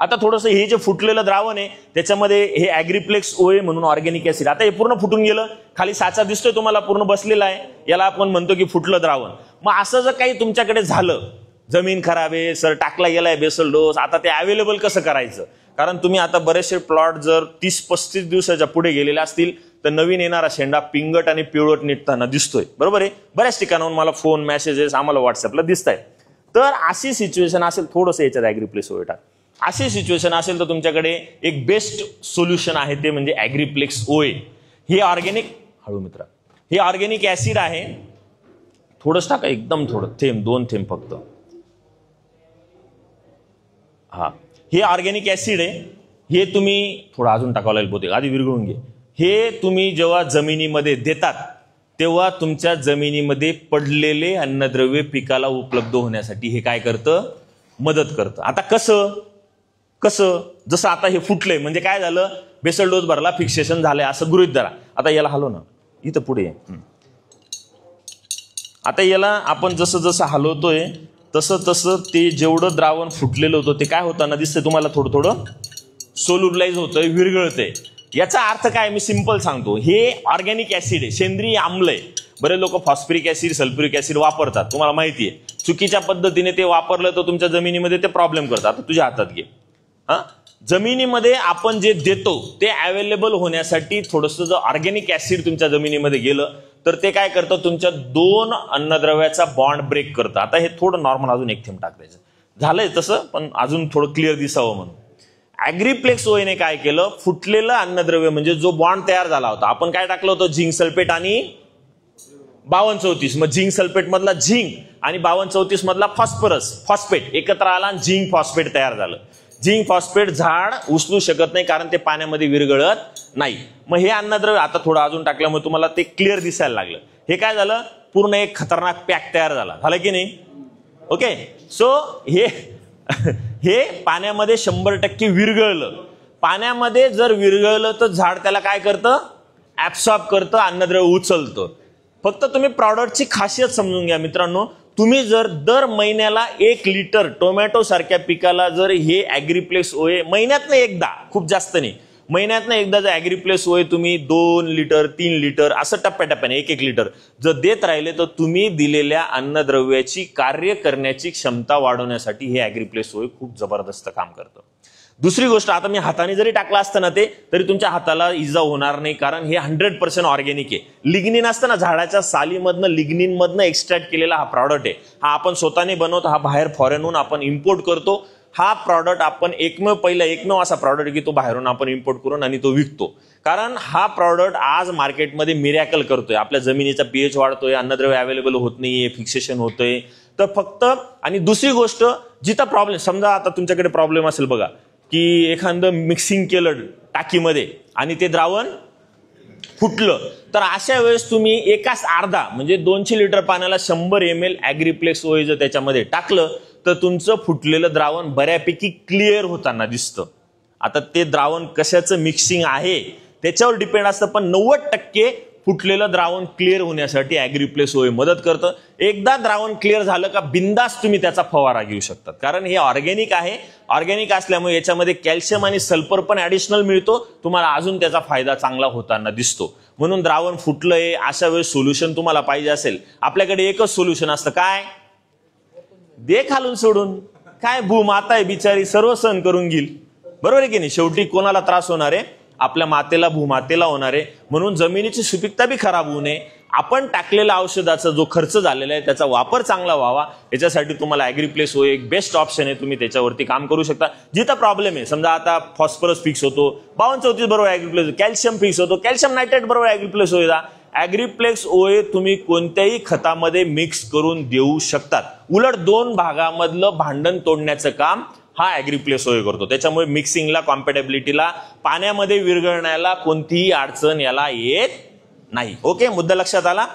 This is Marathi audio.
आता थोडंसं हे जे फुटलेलं द्रावण आहे त्याच्यामध्ये हे ॲग्रिप्लेक्स ओए म्हणून ऑर्गॅनिक ऍसिड, आता हे पूर्ण फुटून गेलं, खाली साचा दिसतोय तुम्हाला पूर्ण बसलेला आहे, याला आपण म्हणतो की फुटलं द्रावण. मग असं जर काही तुमच्याकडे झालं, जमीन खराब आहे सर, टाकला गेलाय बेसल डोस, आता ते अवेलेबल कसं करायचं? कारण तुम्ही आता बरेचसे प्लॉट जर 30-35 दिवसाच्या पुढे गेलेले असतील तर नवीन येणारा शेंडा पिंगट आणि पिवळट निघताना दिसतोय, बरोबर आहे. बऱ्याच ठिकाणाहून मला फोन मेसेजेस आम्हाला व्हॉट्सअपला दिसत आहेत. तर अशी सिच्युएशन असेल थोडंसं याच्यात ॲग्रिप्लेक्स ओए टाक. अशी सिच्युएशन असेल तर तुमच्याकडे एक बेस्ट सोल्युशन आहे, ते म्हणजे ॲग्रिप्लेक्स ओए. हे ऑर्गॅनिक, हळू मित्रा, हे ऑर्गॅनिक ऍसिड आहे. थोडंच टाका, एकदम थोडं, थेंब 2 थेंब फक्त. हा, हे ऑर्गॅनिक ऍसिड आहे. हे तुम्ही थोडं अजून टाकावं लागेल बहुतेक, आधी विरघळून घे. हे तुम्ही जेव्हा जमिनीमध्ये देतात तेव्हा तुमच्या जमिनीमध्ये पडलेले अन्नद्रव्य पिकाला उपलब्ध होण्यासाठी हे काय करतं, मदत करतं. आता कसं कसं, जसं आता हे फुटले म्हणजे काय झालं, बेसल डोस भरला, फिक्सेशन झालंय असं गृहीत धरा. आता याला हलव ना, इथं पुढे. आता याला आपण जसं जसं हलवतोय तसं तसं ते जेवढं द्रावण फुटलेलं होतं ते काय होताना दिसतंय तुम्हाला, थोडं थोडं सोल्युबलाइज होतंय, विरघळतंय. याचा अर्थ काय मी सिंपल सांगतो, हे ऑर्गॅनिक ऍसिड आहे, सेंद्रिय आम्ल आहे. बरेच लोक फॉस्फरिक ऍसिड, सल्फ्युरिक ऍसिड वापरतात, तुम्हाला माहिती आहे. चुकीच्या पद्धतीने ते वापरलं तर तुमच्या जमिनीमध्ये ते प्रॉब्लेम करतात. आता तुझ्या हातात घे. जमिनीमध्ये आपण जे देतो ते अवेलेबल होण्यासाठी थोडंसं जर ऑर्गॅनिक ऍसिड तुमच्या जमिनीमध्ये गेलं तर ते काय करतं, तुमच्या 2 अन्नद्रव्याचा बॉन्ड ब्रेक करतं. आता हे थोडं नॉर्मल अजून एक थेंब टाकायचं, झालंय तसं पण अजून थोडं क्लिअर दिसावं म्हणून. ॲग्रिप्लेक्स ओएने काय केलं, फुटलेलं अन्नद्रव्य म्हणजे जो बॉन्ड तयार झाला होता, आपण काय टाकलं होतं, झिंक सल्फेट आणि 5234. मग झिंक सल्फेट मधला झिंक आणि 5234 मधला फॉस्फेट एकत्र आला आणि झिंक फॉस्फेट तयार झालं. झिंक फॉस्फेट झाड उचलू शकत नाही कारण ते पाण्यामध्ये विरघळत नाही. मग हे अन्नद्रव्य आता थोडं अजून टाकल्यामुळे तुम्हाला ते क्लिअर दिसायला लागलं. हे काय झालं, पूर्ण एक खतरनाक पॅक तयार झाला की नाही. ओके, सो हे पाण्यामध्ये 100% विरघळलं. पाण्यामध्ये जर विरघळलं तर झाड त्याला काय करतं, ऍब्सॉर्ब करतं, अन्नद्रव्य उचलतं. फक्त तुम्ही प्रॉडक्टची खासियत समजून घ्या मित्रांनो. तुम्ही जर दर महिन्याला 1 लिटर टोमॅटो सारख्या पिकाला जर हे ॲग्रिप्लेक्स ओए महिन्यातनं एकदा, खूप जास्त नाही, महिन्यातनं एकदा जर ॲग्रिप्लेक्स ओए तुम्ही 2 लिटर 3 लिटर असं टप्प्याटप्प्याने 1-1 लिटर जर देत राहिले तर तुम्ही दिलेल्या अन्नद्रव्याची कार्य करण्याची क्षमता वाढवण्यासाठी हे ॲग्रिप्लेक्स ओए खूप जबरदस्त काम करतं. दुसरी गोष्ट, आता मी हाताने जरी टाकला असतं ना ते तरी तुमच्या हाताला इजा होणार नाही, कारण हे 100% ऑर्गॅनिक आहे. लिग्निन असतं ना, झाडाच्या सालीमधनं लिग्निन मधनं एक्स्ट्रॅक्ट केलेला हा प्रॉडक्ट आहे. हा आपण स्वतःने बनवतो, हा बाहेर फॉरेनहून आपण इम्पोर्ट करतो. हा प्रॉडक्ट आपण एकमेव असा प्रॉडक्ट की तो बाहेरून आपण इम्पोर्ट करून आणि तो विकतो. कारण हा प्रॉडक्ट आज मार्केटमध्ये मिरॅकल करतोय. आपल्या जमिनीचा पीएच वाढतोय, अन्नद्रव्य अवेलेबल होत नाहीये, फिक्सेशन होतंय. तर फक्त, आणि दुसरी गोष्ट, जिथं प्रॉब्लेम, समजा आता तुमच्याकडे प्रॉब्लेम असेल बघा की एखादं मिक्सिंग केलं टाकीमध्ये आणि ते द्रावण फुटलं, तर अशा वेळेस तुम्ही एकाच अर्धा म्हणजे 200 लिटर पाण्याला 100 ml ॲग्रिप्लेक्स ओए जर त्याच्यामध्ये टाकलं तर तुमचं फुटलेलं द्रावण बऱ्यापैकी क्लिअर होताना दिसतं. आता ते द्रावण कशाचं मिक्सिंग आहे त्याच्यावर डिपेंड असतं, पण 90% फुटलेलं द्रावण क्लिअर होण्यासाठी ॲग्रिप्लेक्स ओए मदत करतं. एकदा द्रावण क्लिअर झालं का बिंदास तुम्ही त्याचा फवारा घेऊ शकतात, कारण हे ऑर्गॅनिक आहे. ऑर्गॅनिक असल्यामुळे याच्यामध्ये कॅल्शियम आणि सल्फर पण ऍडिशनल मिळतो, तुम्हाला अजून त्याचा फायदा चांगला होताना दिसतो. म्हणून द्रावण फुटलंय अशा वेळेस सोल्युशन तुम्हाला पाहिजे असेल, आपल्याकडे एकच सोल्युशन असतं, काय, दे खालून सोडून. काय भूमाता आहे बिचारी, सर्व सहन करून घेईल, बरोबर आहे की नाही. शेवटी कोणाला त्रास होणार आहे, आपल्या मातेला, भूमातेला होणार आहे. म्हणून जमिनीची सुपीकता बी खराब होऊ नये, आपण टाकलेला औषधाचा जो खर्च झालेला आहे त्याचा वापर चांगला व्हावा, याच्यासाठी तुम्हाला ॲग्रिप्लेक्स ओए एक बेस्ट ऑप्शन आहे. तुम्ही त्याच्यावरती काम करू शकता. जिथं प्रॉब्लेम आहे, समजा आता फॉस्फरस फिक्स होतो, 5234 बरोबर ॲग्रिप्लेक्स, कॅल्शियम फिक्स होतो, कॅल्शियम नायट्रेट बरोबर ॲग्रिप्लेक्स ओए. ॲग्रिप्लेक्स ओए तुम्ही कोणत्याही खतामध्ये मिक्स करून देऊ शकतात. उलट 2 भागामधलं भांडण तोडण्याचं काम हा ॲग्रिप्लेक्स ओए करतो. त्याच्यामुळे मिक्सिंगला, कॉम्पॅटेबिलिटीला, पाण्यामध्ये विरघळण्याला कोणतीही अडचण याला येत नाही. ओके, मुद्दा लक्षात आला.